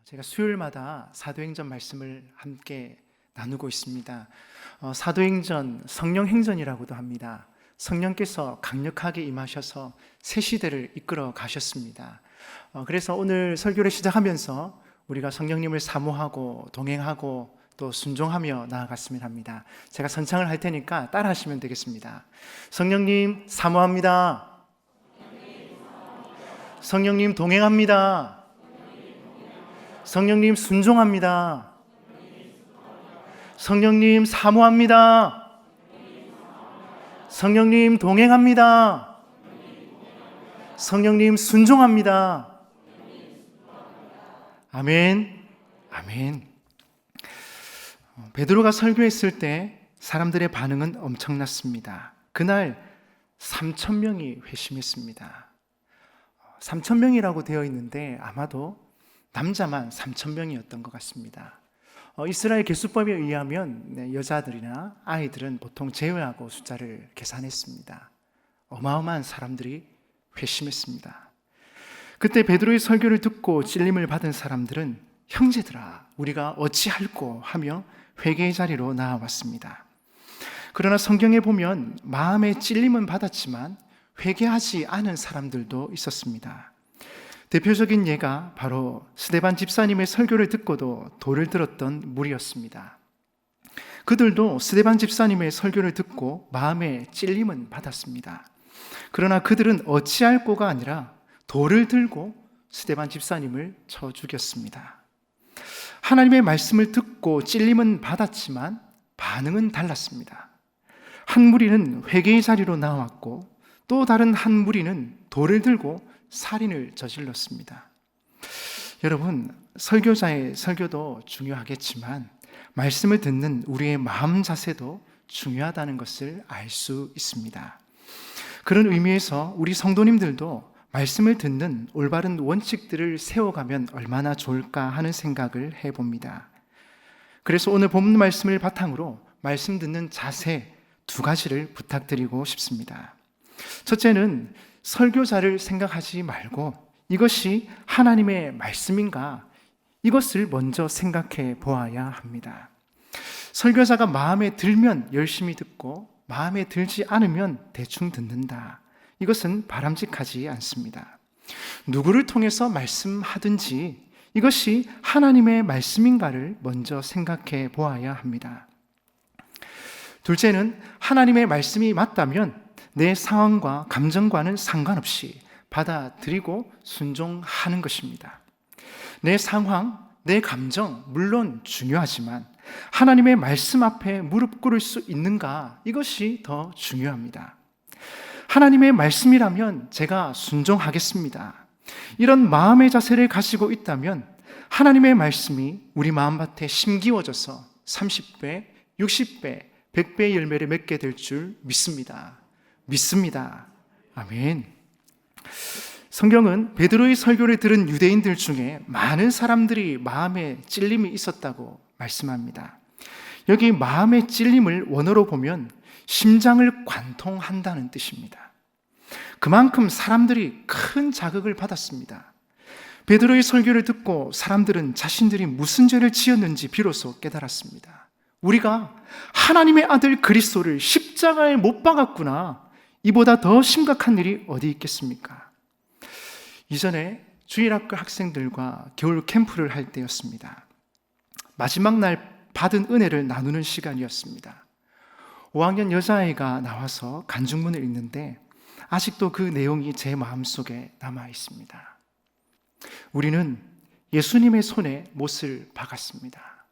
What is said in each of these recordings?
제가 수요일마다 사도행전 말씀을 함께 나누고 있습니다. 사도행전 성령행전이라고도 합니다. 성령께서 강력하게 임하셔서 새 시대를 이끌어 가셨습니다. 그래서 오늘 설교를 시작하면서 우리가 성령님을 사모하고 동행하고 또 순종하며 나아갔으면 합니다. 제가 선창을 할 테니까 따라 하시면 되겠습니다. 성령님 사모합니다. 성령님 동행합니다. 성령님 순종합니다. 성령님 사모합니다. 성령님 동행합니다. 성령님 순종합니다. 아멘. 아멘. 베드로가 설교했을 때 사람들의 반응은 엄청났습니다. 그날 3,000명이 회심했습니다. 3,000명이라고 되어 있는데 아마도 남자만 3,000명이었던 것 같습니다. 이스라엘 계수법에 의하면 여자들이나 아이들은 보통 제외하고 숫자를 계산했습니다. 어마어마한 사람들이 회심했습니다. 그때 베드로의 설교를 듣고 찔림을 받은 사람들은 형제들아 우리가 어찌할꼬 하며 회개의 자리로 나아왔습니다. 그러나 성경에 보면 마음에 찔림은 받았지만 회개하지 않은 사람들도 있었습니다. 대표적인 예가 바로 스데반 집사님의 설교를 듣고도 돌을 들었던 무리였습니다. 그들도 스데반 집사님의 설교를 듣고 마음에 찔림은 받았습니다. 그러나 그들은 어찌할꼬가 아니라 돌을 들고 스데반 집사님을 쳐 죽였습니다. 하나님의 말씀을 듣고 찔림은 받았지만 반응은 달랐습니다. 한 무리는 회개의 자리로 나왔고 또 다른 한 무리는 돌을 들고 살인을 저질렀습니다. 여러분, 설교자의 설교도 중요하겠지만 말씀을 듣는 우리의 마음 자세도 중요하다는 것을 알 수 있습니다. 그런 의미에서 우리 성도님들도 말씀을 듣는 올바른 원칙들을 세워가면 얼마나 좋을까 하는 생각을 해봅니다. 그래서 오늘 본문 말씀을 바탕으로 말씀 듣는 자세 2가지를 부탁드리고 싶습니다. 첫째는 설교자를 생각하지 말고 이것이 하나님의 말씀인가? 이것을 먼저 생각해 보아야 합니다. 설교자가 마음에 들면 열심히 듣고 마음에 들지 않으면 대충 듣는다. 이것은 바람직하지 않습니다. 누구를 통해서 말씀하든지 이것이 하나님의 말씀인가를 먼저 생각해 보아야 합니다. 둘째는 하나님의 말씀이 맞다면 내 상황과 감정과는 상관없이 받아들이고 순종하는 것입니다. 내 상황, 내 감정 물론 중요하지만 하나님의 말씀 앞에 무릎 꿇을 수 있는가? 이것이 더 중요합니다. 하나님의 말씀이라면 제가 순종하겠습니다. 이런 마음의 자세를 가지고 있다면 하나님의 말씀이 우리 마음밭에 심기워져서 30배, 60배, 100배의 열매를 맺게 될 줄 믿습니다. 아멘. 성경은 베드로의 설교를 들은 유대인들 중에 많은 사람들이 마음에 찔림이 있었다고 말씀합니다. 여기 마음의 찔림을 원어로 보면 심장을 관통한다는 뜻입니다. 그만큼 사람들이 큰 자극을 받았습니다. 베드로의 설교를 듣고 사람들은 자신들이 무슨 죄를 지었는지 비로소 깨달았습니다. 우리가 하나님의 아들 그리스도를 십자가에 못 박았구나. 이보다 더 심각한 일이 어디 있겠습니까? 이전에 주일학교 학생들과 겨울 캠프를 할 때였습니다. 마지막 날 받은 은혜를 나누는 시간이었습니다. 5학년 여자아이가 나와서 간증문을 읽는데 아직도 그 내용이 제 마음속에 남아 있습니다. 우리는 예수님의 손에 못을 박았습니다.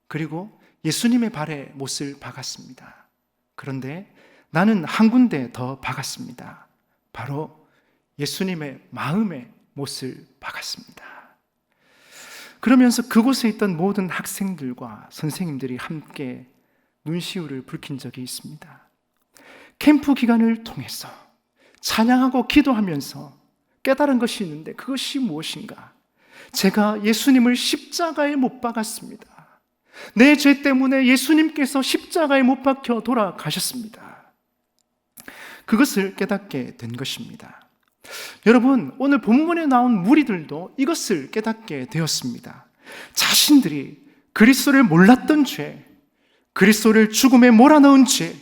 그리고 예수님의 발에 못을 박았습니다. 그런데 나는 한 군데 더 박았습니다. 바로 예수님의 마음에 못을 박았습니다. 그러면서 그곳에 있던 모든 학생들과 선생님들이 함께 눈시울을 붉힌 적이 있습니다. 캠프 기간을 통해서 찬양하고 기도하면서 깨달은 것이 있는데 그것이 무엇인가? 제가 예수님을 십자가에 못 박았습니다. 내 죄 때문에 예수님께서 십자가에 못 박혀 돌아가셨습니다. 그것을 깨닫게 된 것입니다. 여러분, 오늘 본문에 나온 무리들도 이것을 깨닫게 되었습니다. 자신들이 그리스도를 몰랐던 죄, 그리스도를 죽음에 몰아넣은 죄,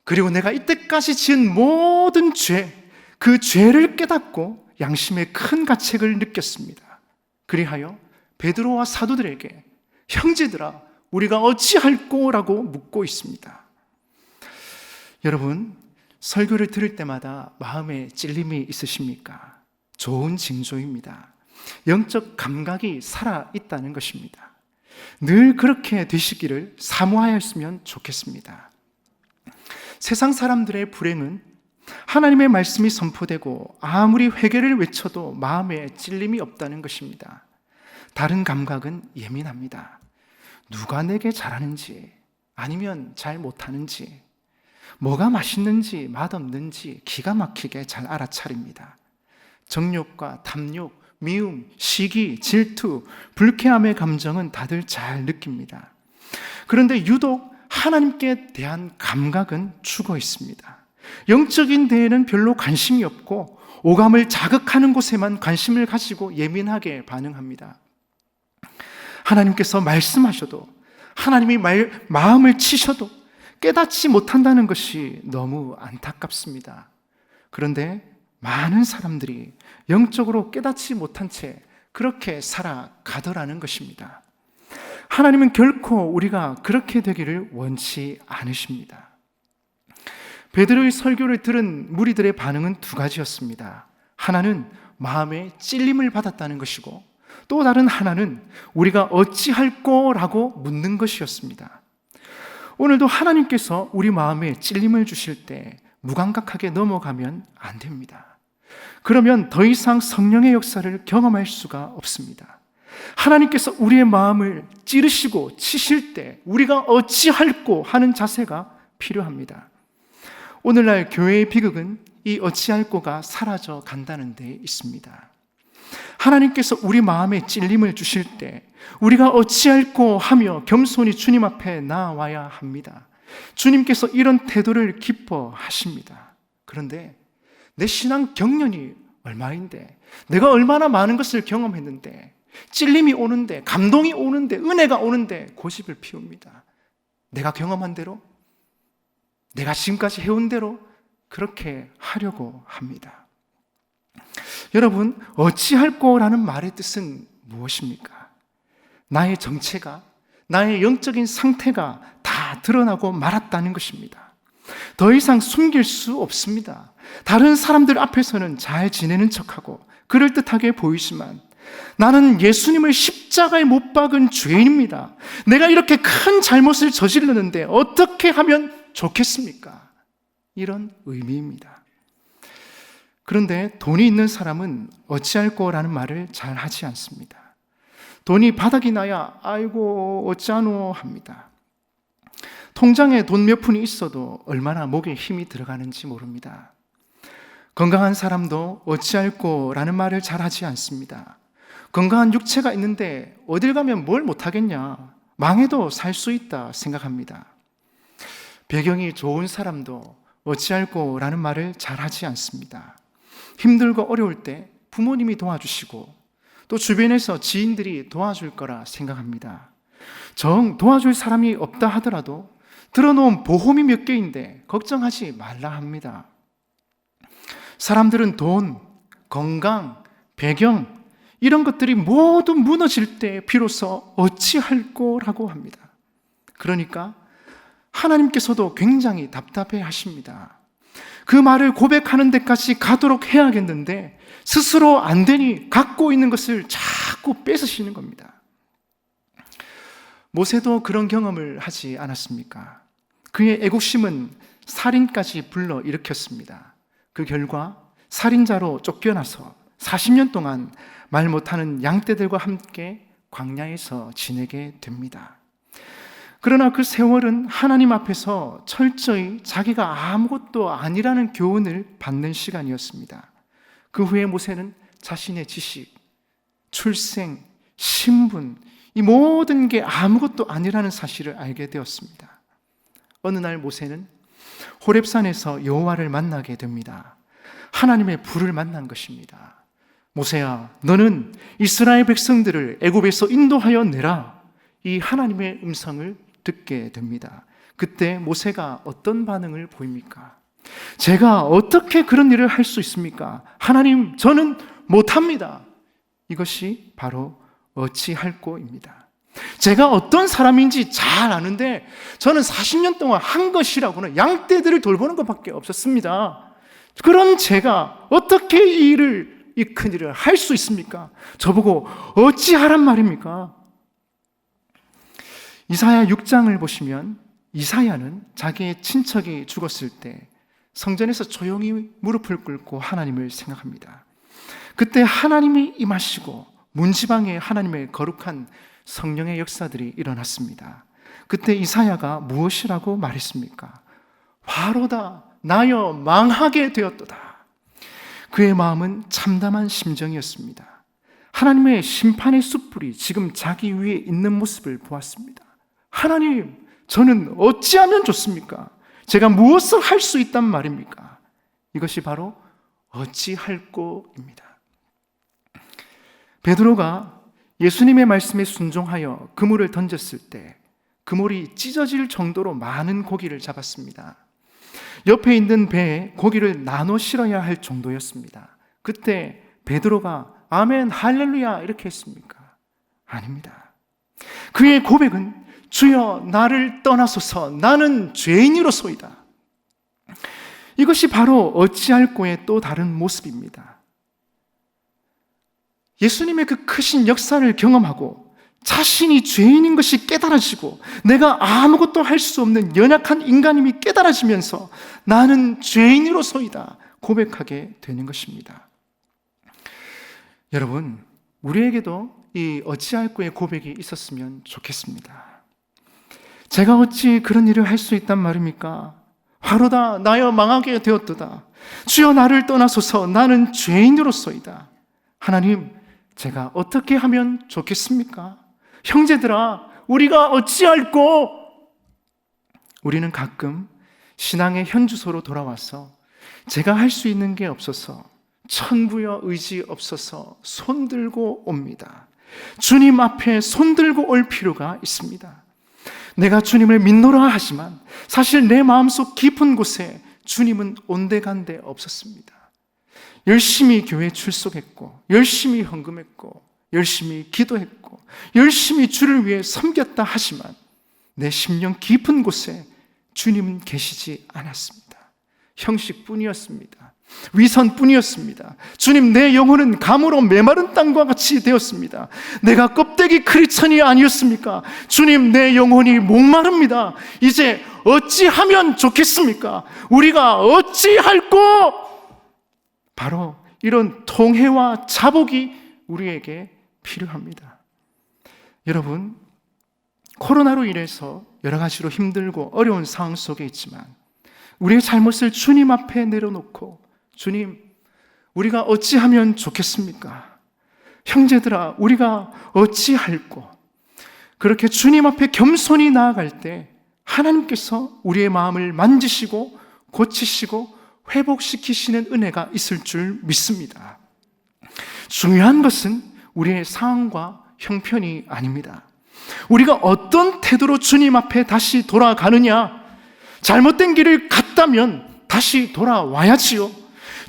그리고 내가 이때까지 지은 모든 죄, 그 죄를 깨닫고 양심의 큰 가책을 느꼈습니다. 그리하여 베드로와 사도들에게 형제들아, 우리가 어찌할꼬라고 묻고 있습니다. 여러분, 설교를 들을 때마다 마음에 찔림이 있으십니까? 좋은 징조입니다. 영적 감각이 살아있다는 것입니다. 늘 그렇게 되시기를 사모하였으면 좋겠습니다. 세상 사람들의 불행은 하나님의 말씀이 선포되고 아무리 회개를 외쳐도 마음에 찔림이 없다는 것입니다. 다른 감각은 예민합니다. 누가 내게 잘하는지, 아니면 잘 못하는지, 뭐가 맛있는지 맛없는지 기가 막히게 잘 알아차립니다. 정욕과 탐욕, 미움, 시기, 질투, 불쾌함의 감정은 다들 잘 느낍니다. 그런데 유독 하나님께 대한 감각은 죽어 있습니다. 영적인 데에는 별로 관심이 없고 오감을 자극하는 곳에만 관심을 가지고 예민하게 반응합니다. 하나님께서 말씀하셔도, 하나님이 마음을 치셔도 깨닫지 못한다는 것이 너무 안타깝습니다. 그런데 많은 사람들이 영적으로 깨닫지 못한 채 그렇게 살아가더라는 것입니다. 하나님은 결코 우리가 그렇게 되기를 원치 않으십니다. 베드로의 설교를 들은 무리들의 반응은 두 가지였습니다. 하나는 마음에 찔림을 받았다는 것이고, 또 다른 하나는 우리가 어찌할꼬라고 묻는 것이었습니다. 오늘도 하나님께서 우리 마음에 찔림을 주실 때 무감각하게 넘어가면 안 됩니다. 그러면 더 이상 성령의 역사를 경험할 수가 없습니다. 하나님께서 우리의 마음을 찌르시고 치실 때 우리가 어찌할꼬 하는 자세가 필요합니다. 오늘날 교회의 비극은 이 어찌할꼬가 사라져 간다는 데 있습니다. 하나님께서 우리 마음에 찔림을 주실 때 우리가 어찌할꼬 하며 겸손히 주님 앞에 나와야 합니다. 주님께서 이런 태도를 기뻐하십니다. 그런데 내 신앙 경련이 얼마인데, 내가 얼마나 많은 것을 경험했는데, 찔림이 오는데, 감동이 오는데, 은혜가 오는데 고집을 피웁니다. 내가 경험한 대로, 내가 지금까지 해온 대로 그렇게 하려고 합니다. 여러분, 어찌할꼬라는 말의 뜻은 무엇입니까? 나의 정체가, 나의 영적인 상태가 다 드러나고 말았다는 것입니다. 더 이상 숨길 수 없습니다. 다른 사람들 앞에서는 잘 지내는 척하고 그럴듯하게 보이지만 나는 예수님을 십자가에 못 박은 죄인입니다. 내가 이렇게 큰 잘못을 저지르는데 어떻게 하면 좋겠습니까? 이런 의미입니다. 그런데 돈이 있는 사람은 어찌할꼬라는 말을 잘 하지 않습니다. 돈이 바닥이 나야 아이고 어쩌노 합니다. 통장에 돈 몇 푼이 있어도 얼마나 목에 힘이 들어가는지 모릅니다. 건강한 사람도 어찌할꼬라는 말을 잘 하지 않습니다. 건강한 육체가 있는데 어딜 가면 뭘 못하겠냐, 망해도 살 수 있다 생각합니다. 배경이 좋은 사람도 어찌할꼬라는 말을 잘 하지 않습니다. 힘들고 어려울 때 부모님이 도와주시고 또 주변에서 지인들이 도와줄 거라 생각합니다. 정 도와줄 사람이 없다 하더라도 들어놓은 보험이 몇 개인데 걱정하지 말라 합니다. 사람들은 돈, 건강, 배경 이런 것들이 모두 무너질 때 비로소 어찌할꼬라고 합니다. 그러니까 하나님께서도 굉장히 답답해 하십니다. 그 말을 고백하는 데까지 가도록 해야겠는데 스스로 안 되니 갖고 있는 것을 자꾸 뺏으시는 겁니다. 모세도 그런 경험을 하지 않았습니까? 그의 애국심은 살인까지 불러일으켰습니다. 그 결과 살인자로 쫓겨나서 40년 동안 말 못하는 양떼들과 함께 광야에서 지내게 됩니다. 그러나 그 세월은 하나님 앞에서 철저히 자기가 아무것도 아니라는 교훈을 받는 시간이었습니다. 그 후에 모세는 자신의 지식, 출생, 신분, 이 모든 게 아무것도 아니라는 사실을 알게 되었습니다. 어느 날 모세는 호렙산에서 여호와를 만나게 됩니다. 하나님의 불을 만난 것입니다. 모세야, 너는 이스라엘 백성들을 애굽에서 인도하여 내라. 이 하나님의 음성을 듣게 됩니다. 그때 모세가 어떤 반응을 보입니까? 제가 어떻게 그런 일을 할 수 있습니까? 하나님, 저는 못합니다. 이것이 바로 어찌할꼬입니다. 제가 어떤 사람인지 잘 아는데 저는 40년 동안 한 것이라고는 양떼들을 돌보는 것밖에 없었습니다. 그럼 제가 어떻게 이 큰 일을 할 수 있습니까? 저보고 어찌하란 말입니까? 이사야 6장을 보시면 이사야는 자기의 친척이 죽었을 때 성전에서 조용히 무릎을 꿇고 하나님을 생각합니다. 그때 하나님이 임하시고 문지방에 하나님의 거룩한 성령의 역사들이 일어났습니다. 그때 이사야가 무엇이라고 말했습니까? 화로다 나여 망하게 되었도다. 그의 마음은 참담한 심정이었습니다. 하나님의 심판의 숯불이 지금 자기 위에 있는 모습을 보았습니다. 하나님, 저는 어찌하면 좋습니까? 제가 무엇을 할 수 있단 말입니까? 이것이 바로 어찌할꼬입니다. 베드로가 예수님의 말씀에 순종하여 그물을 던졌을 때 그물이 찢어질 정도로 많은 고기를 잡았습니다. 옆에 있는 배에 고기를 나눠 실어야 할 정도였습니다. 그때 베드로가 아멘 할렐루야 이렇게 했습니까? 아닙니다. 그의 고백은 주여 나를 떠나소서 나는 죄인이로소이다. 이것이 바로 어찌할꼬의 또 다른 모습입니다. 예수님의 그 크신 역사를 경험하고 자신이 죄인인 것이 깨달아지고 내가 아무것도 할 수 없는 연약한 인간임이 깨달아지면서 나는 죄인으로서이다 고백하게 되는 것입니다. 여러분, 우리에게도 이 어찌할꼬의 고백이 있었으면 좋겠습니다. 제가 어찌 그런 일을 할 수 있단 말입니까? 화로다 나여 망하게 되었도다. 주여 나를 떠나소서 나는 죄인으로서이다. 하나님, 제가 어떻게 하면 좋겠습니까? 형제들아, 우리가 어찌할꼬? 우리는 가끔 신앙의 현주소로 돌아와서 제가 할 수 있는 게 없어서 천부여 의지 없어서 손들고 옵니다. 주님 앞에 손들고 올 필요가 있습니다. 내가 주님을 믿노라 하지만 사실 내 마음속 깊은 곳에 주님은 온데간데 없었습니다. 열심히 교회 출석했고 열심히 헌금했고 열심히 기도했고 열심히 주를 위해 섬겼다 하지만 내 심령 깊은 곳에 주님은 계시지 않았습니다. 형식뿐이었습니다. 위선뿐이었습니다. 주님, 내 영혼은 감으로 메마른 땅과 같이 되었습니다. 내가 껍데기 크리스천이 아니었습니까? 주님, 내 영혼이 목마릅니다. 이제 어찌하면 좋겠습니까? 우리가 어찌할꼬? 바로 이런 통회와 자복이 우리에게 필요합니다. 여러분, 코로나로 인해서 여러 가지로 힘들고 어려운 상황 속에 있지만 우리의 잘못을 주님 앞에 내려놓고 주님, 우리가 어찌하면 좋겠습니까? 형제들아, 우리가 어찌할꼬? 그렇게 주님 앞에 겸손히 나아갈 때 하나님께서 우리의 마음을 만지시고 고치시고 회복시키시는 은혜가 있을 줄 믿습니다. 중요한 것은 우리의 상황과 형편이 아닙니다. 우리가 어떤 태도로 주님 앞에 다시 돌아가느냐, 잘못된 길을 갔다면 다시 돌아와야지요.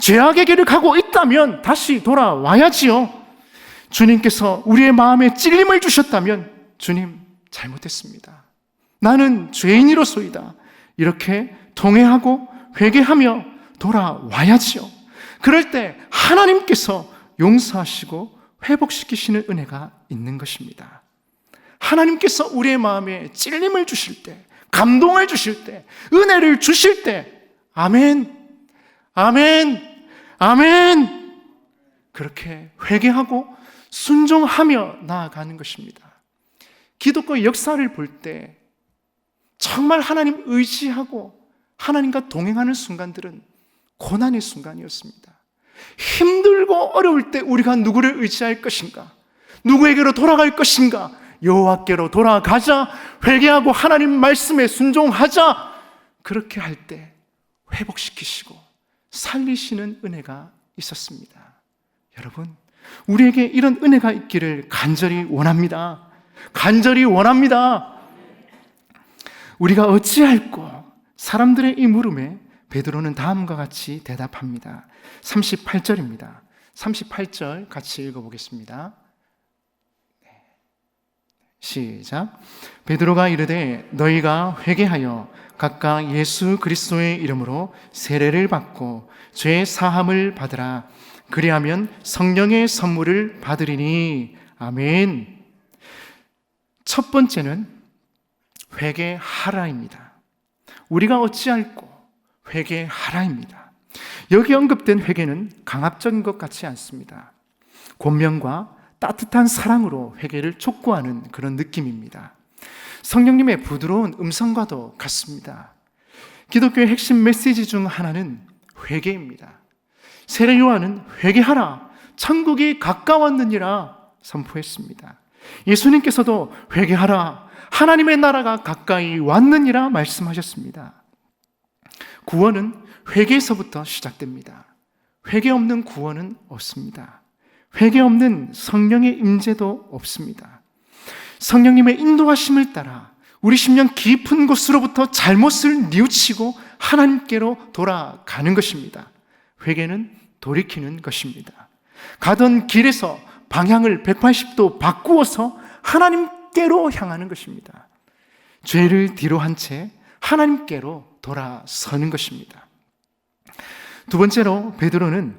죄악의 길을 가고 있다면 다시 돌아와야지요. 주님께서 우리의 마음에 찔림을 주셨다면 주님, 잘못했습니다. 나는 죄인이로소이다. 이렇게 통회하고 회개하며 돌아와야지요. 그럴 때 하나님께서 용서하시고 회복시키시는 은혜가 있는 것입니다. 하나님께서 우리의 마음에 찔림을 주실 때, 감동을 주실 때, 은혜를 주실 때, 아멘, 아멘, 아멘, 그렇게 회개하고 순종하며 나아가는 것입니다. 기독교의 역사를 볼 때 정말 하나님 의지하고 하나님과 동행하는 순간들은 고난의 순간이었습니다. 힘들고 어려울 때 우리가 누구를 의지할 것인가? 누구에게로 돌아갈 것인가? 여호와께로 돌아가자. 회개하고 하나님 말씀에 순종하자. 그렇게 할 때 회복시키시고 살리시는 은혜가 있었습니다. 여러분, 우리에게 이런 은혜가 있기를 간절히 원합니다. 간절히 원합니다. 우리가 어찌할꼬? 사람들의 이 물음에 베드로는 다음과 같이 대답합니다. 38절입니다. 38절 같이 읽어보겠습니다. 시작. 베드로가 이르되 너희가 회개하여 각각 예수 그리스도의 이름으로 세례를 받고 죄 사함을 받으라. 그리하면 성령의 선물을 받으리니. 아멘. 첫 번째는 회개하라입니다. 우리가 어찌할꼬? 회개하라입니다. 여기 언급된 회개는 강압적인 것 같지 않습니다. 권면과 따뜻한 사랑으로 회개를 촉구하는 그런 느낌입니다. 성령님의 부드러운 음성과도 같습니다. 기독교의 핵심 메시지 중 하나는 회개입니다. 세례 요한은 회개하라, 천국이 가까웠느니라 선포했습니다. 예수님께서도 회개하라, 하나님의 나라가 가까이 왔느니라 말씀하셨습니다. 구원은 회개에서부터 시작됩니다. 회개 없는 구원은 없습니다. 회개 없는 성령의 임재도 없습니다. 성령님의 인도하심을 따라 우리 심령 깊은 곳으로부터 잘못을 뉘우치고 하나님께로 돌아가는 것입니다. 회개는 돌이키는 것입니다. 가던 길에서 방향을 180도 바꾸어서 하나님께로 향하는 것입니다. 죄를 뒤로 한 채 하나님께로 돌아서는 것입니다. 두 번째로 베드로는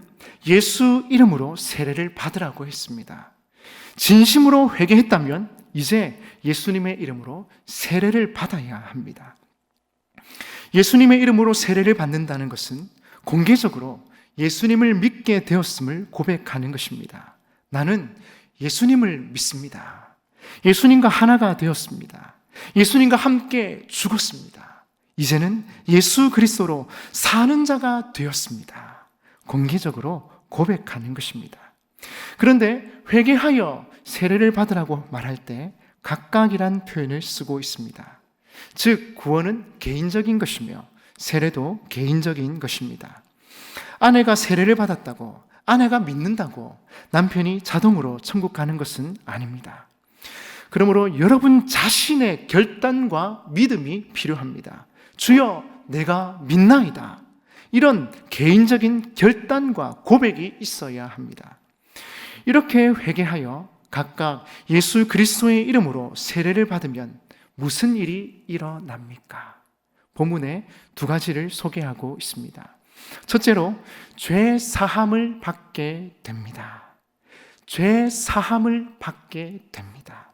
예수 이름으로 세례를 받으라고 했습니다. 진심으로 회개했다면 이제 예수님의 이름으로 세례를 받아야 합니다. 예수님의 이름으로 세례를 받는다는 것은 공개적으로 예수님을 믿게 되었음을 고백하는 것입니다. 나는 예수님을 믿습니다. 예수님과 하나가 되었습니다. 예수님과 함께 죽었습니다. 이제는 예수 그리스도로 사는 자가 되었습니다. 공개적으로 고백하는 것입니다. 그런데 회개하여 세례를 받으라고 말할 때 각각이란 표현을 쓰고 있습니다. 즉 구원은 개인적인 것이며 세례도 개인적인 것입니다. 아내가 세례를 받았다고, 아내가 믿는다고 남편이 자동으로 천국 가는 것은 아닙니다. 그러므로 여러분 자신의 결단과 믿음이 필요합니다. 주여 내가 믿나이다. 이런 개인적인 결단과 고백이 있어야 합니다. 이렇게 회개하여 각각 예수 그리스도의 이름으로 세례를 받으면 무슨 일이 일어납니까? 본문에 두 가지를 소개하고 있습니다. 첫째로 죄 사함을 받게 됩니다. 죄 사함을 받게 됩니다.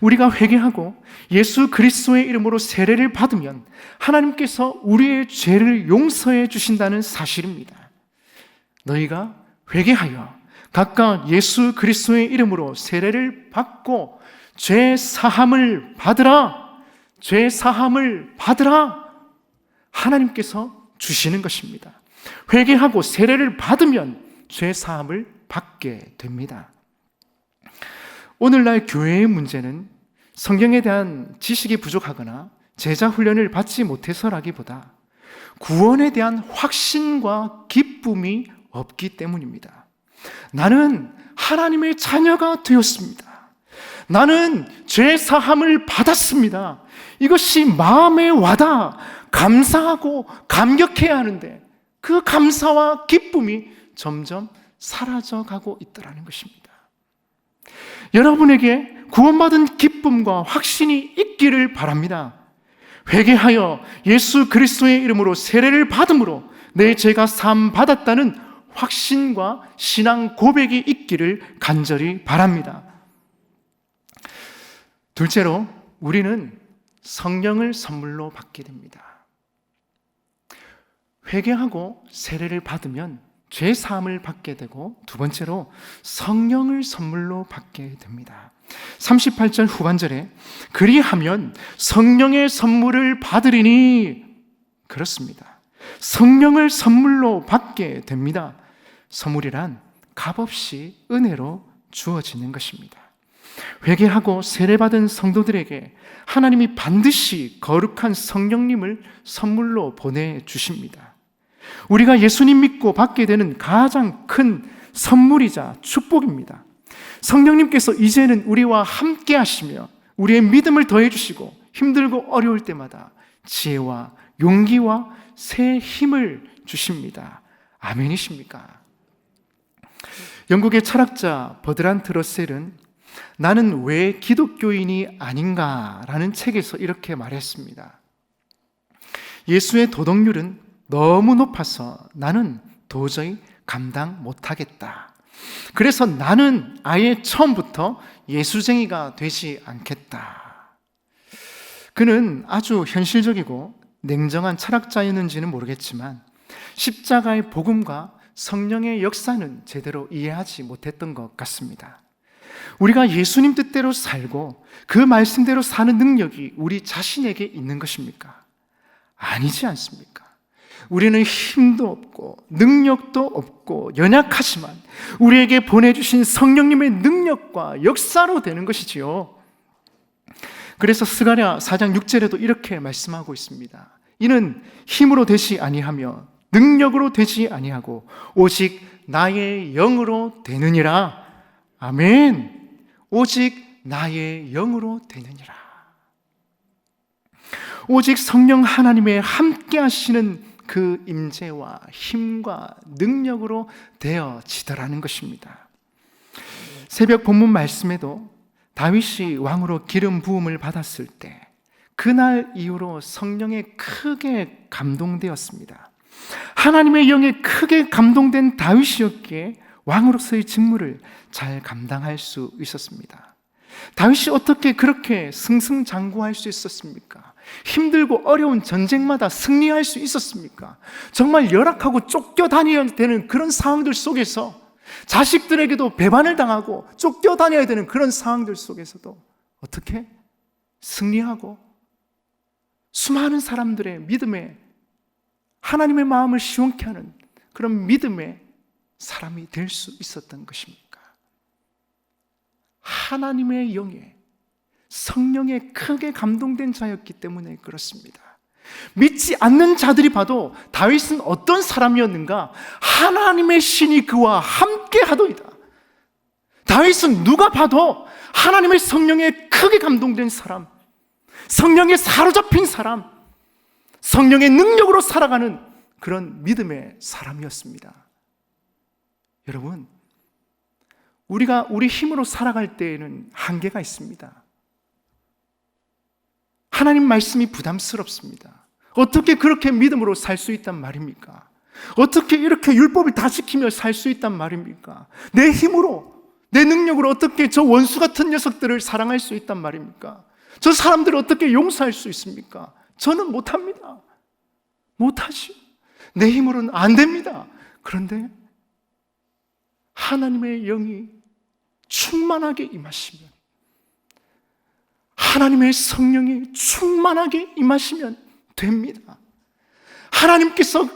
우리가 회개하고 예수 그리스도의 이름으로 세례를 받으면 하나님께서 우리의 죄를 용서해 주신다는 사실입니다. 너희가 회개하여 각각 예수 그리스도의 이름으로 세례를 받고 죄 사함을 받으라, 죄 사함을 받으라. 하나님께서 주시는 것입니다. 회개하고 세례를 받으면 죄 사함을 받게 됩니다. 오늘날 교회의 문제는 성경에 대한 지식이 부족하거나 제자 훈련을 받지 못해서라기보다 구원에 대한 확신과 기쁨이 없기 때문입니다. 나는 하나님의 자녀가 되었습니다. 나는 죄 사함을 받았습니다. 이것이 마음에 와닿아 감사하고 감격해야 하는데 그 감사와 기쁨이 점점 사라져가고 있더라는 것입니다. 여러분에게 구원받은 기쁨과 확신이 있기를 바랍니다. 회개하여 예수 그리스도의 이름으로 세례를 받음으로 내 죄가 사함 받았다는 확신과 신앙 고백이 있기를 간절히 바랍니다. 둘째로 우리는 성령을 선물로 받게 됩니다. 회개하고 세례를 받으면 죄 사함을 받게 되고 두 번째로 성령을 선물로 받게 됩니다. 38절 후반절에 그리하면 성령의 선물을 받으리니, 그렇습니다. 성령을 선물로 받게 됩니다. 선물이란 값없이 은혜로 주어지는 것입니다. 회개하고 세례받은 성도들에게 하나님이 반드시 거룩한 성령님을 선물로 보내주십니다. 우리가 예수님 믿고 받게 되는 가장 큰 선물이자 축복입니다. 성령님께서 이제는 우리와 함께 하시며 우리의 믿음을 더해 주시고 힘들고 어려울 때마다 지혜와 용기와 새 힘을 주십니다. 아멘이십니까? 영국의 철학자 버드란트 러셀은 나는 왜 기독교인이 아닌가라는 책에서 이렇게 말했습니다. 예수의 도덕률은 너무 높아서 나는 도저히 감당 못하겠다. 그래서 나는 아예 처음부터 예수쟁이가 되지 않겠다. 그는 아주 현실적이고 냉정한 철학자였는지는 모르겠지만 십자가의 복음과 성령의 역사는 제대로 이해하지 못했던 것 같습니다. 우리가 예수님 뜻대로 살고 그 말씀대로 사는 능력이 우리 자신에게 있는 것입니까? 아니지 않습니까? 우리는 힘도 없고 능력도 없고 연약하지만 우리에게 보내주신 성령님의 능력과 역사로 되는 것이지요. 그래서 스가랴 4장 6절에도 이렇게 말씀하고 있습니다. 이는 힘으로 되지 아니하며 능력으로 되지 아니하고 오직 나의 영으로 되느니라. 아멘. 오직 나의 영으로 되느니라. 오직 성령 하나님의 함께 하시는 그 임재와 힘과 능력으로 되어지더라는 것입니다. 새벽 본문 말씀에도 다윗이 왕으로 기름 부음을 받았을 때 그날 이후로 성령에 크게 감동되었습니다. 하나님의 영에 크게 감동된 다윗이었기에 왕으로서의 직무를 잘 감당할 수 있었습니다. 다윗이 어떻게 그렇게 승승장구할 수 있었습니까? 힘들고 어려운 전쟁마다 승리할 수 있었습니까? 정말 열악하고 쫓겨다녀야 되는 그런 상황들 속에서 자식들에게도 배반을 당하고 쫓겨다녀야 되는 그런 상황들 속에서도 어떻게 승리하고 수많은 사람들의 믿음에 하나님의 마음을 시원케 하는 그런 믿음의 사람이 될 수 있었던 것입니까? 하나님의 영에 성령에 크게 감동된 자였기 때문에 그렇습니다. 믿지 않는 자들이 봐도 다윗은 어떤 사람이었는가? 하나님의 신이 그와 함께 하더이다. 다윗은 누가 봐도 하나님의 성령에 크게 감동된 사람, 성령에 사로잡힌 사람, 성령의 능력으로 살아가는 그런 믿음의 사람이었습니다. 여러분, 우리가 우리 힘으로 살아갈 때에는 한계가 있습니다. 하나님 말씀이 부담스럽습니다. 어떻게 그렇게 믿음으로 살 수 있단 말입니까? 어떻게 이렇게 율법을 다 지키며 살 수 있단 말입니까? 내 힘으로, 내 능력으로 어떻게 저 원수 같은 녀석들을 사랑할 수 있단 말입니까? 저 사람들을 어떻게 용서할 수 있습니까? 저는 못합니다. 못하죠. 내 힘으로는 안 됩니다. 그런데 하나님의 영이 충만하게 임하시면, 하나님의 성령이 충만하게 임하시면 됩니다. 하나님께서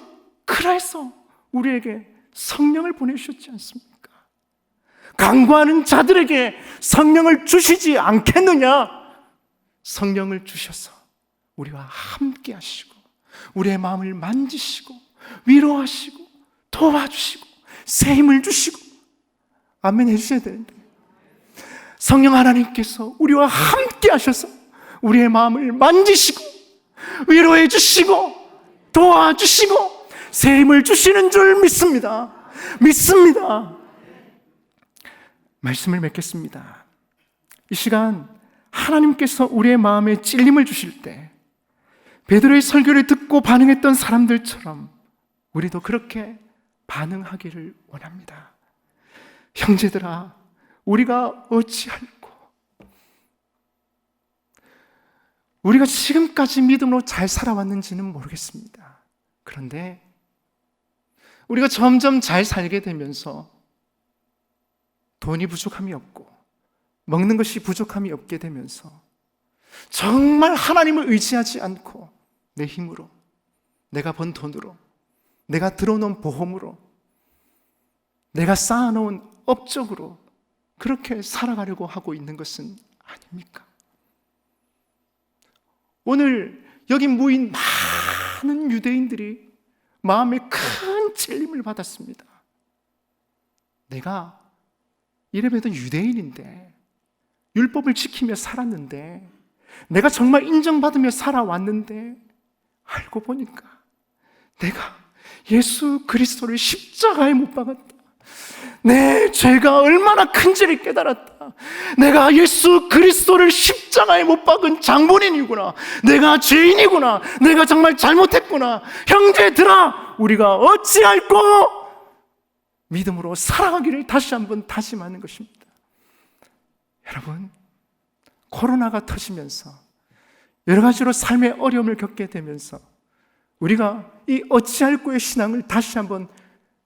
그래서 우리에게 성령을 보내주셨지 않습니까? 강구하는 자들에게 성령을 주시지 않겠느냐? 성령을 주셔서 우리와 함께 하시고 우리의 마음을 만지시고 위로하시고 도와주시고 새 힘을 주시고 아멘 해주셔야 되는데, 성령 하나님께서 우리와 함께 하셔서 우리의 마음을 만지시고 위로해 주시고 도와주시고 새 힘을 주시는 줄 믿습니다. 믿습니다. 말씀을 맺겠습니다. 이 시간 하나님께서 우리의 마음에 찔림을 주실 때 베드로의 설교를 듣고 반응했던 사람들처럼 우리도 그렇게 반응하기를 원합니다. 형제들아, 우리가 어찌할꼬? 우리가 지금까지 믿음으로 잘 살아왔는지는 모르겠습니다. 그런데 우리가 점점 잘 살게 되면서 돈이 부족함이 없고 먹는 것이 부족함이 없게 되면서 정말 하나님을 의지하지 않고 내 힘으로, 내가 번 돈으로, 내가 들어놓은 보험으로, 내가 쌓아놓은 업적으로 그렇게 살아가려고 하고 있는 것은 아닙니까? 오늘 여기 모인 많은 유대인들이 마음에 큰 찔림을 받았습니다. 내가 이래봬도 유대인인데, 율법을 지키며 살았는데, 내가 정말 인정받으며 살아왔는데, 알고 보니까 내가 예수 그리스도를 십자가에 못 박았다. 내 죄가 얼마나 큰지를 깨달았다. 내가 예수 그리스도를 십자가에 못 박은 장본인이구나. 내가 죄인이구나. 내가 정말 잘못했구나. 형제들아, 우리가 어찌할꼬? 믿음으로 살아가기를 다시 한번 다짐하는 것입니다. 여러분, 코로나가 터지면서 여러 가지로 삶의 어려움을 겪게 되면서 우리가 이 어찌할꼬의 신앙을 다시 한번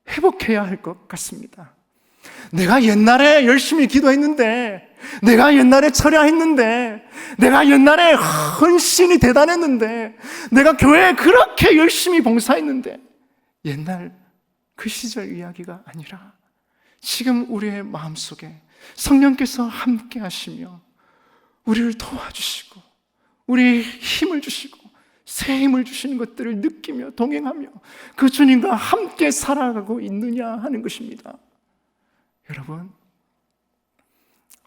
회복해야 할 것 같습니다. 내가 옛날에 열심히 기도했는데, 내가 옛날에 철야했는데, 내가 옛날에 헌신이 대단했는데, 내가 교회에 그렇게 열심히 봉사했는데, 옛날 그 시절 이야기가 아니라 지금 우리의 마음속에 성령께서 함께 하시며 우리를 도와주시고 우리 힘을 주시고 새 힘을 주시는 것들을 느끼며 동행하며 그 주님과 함께 살아가고 있느냐 하는 것입니다. 여러분,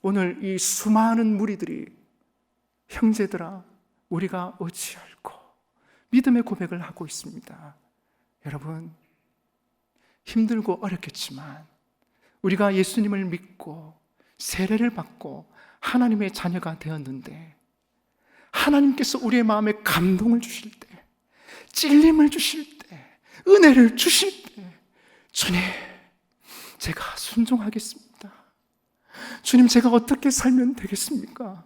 오늘 이 수많은 무리들이 형제들아 우리가 어찌할꼬 믿음의 고백을 하고 있습니다. 여러분, 힘들고 어렵겠지만 우리가 예수님을 믿고 세례를 받고 하나님의 자녀가 되었는데 하나님께서 우리의 마음에 감동을 주실 때, 찔림을 주실 때, 은혜를 주실 때, 주님, 제가 순종하겠습니다. 주님, 제가 어떻게 살면 되겠습니까?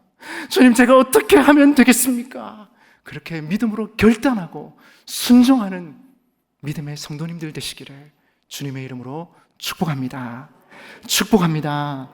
주님, 제가 어떻게 하면 되겠습니까? 그렇게 믿음으로 결단하고 순종하는 믿음의 성도님들 되시기를 주님의 이름으로 축복합니다. 축복합니다.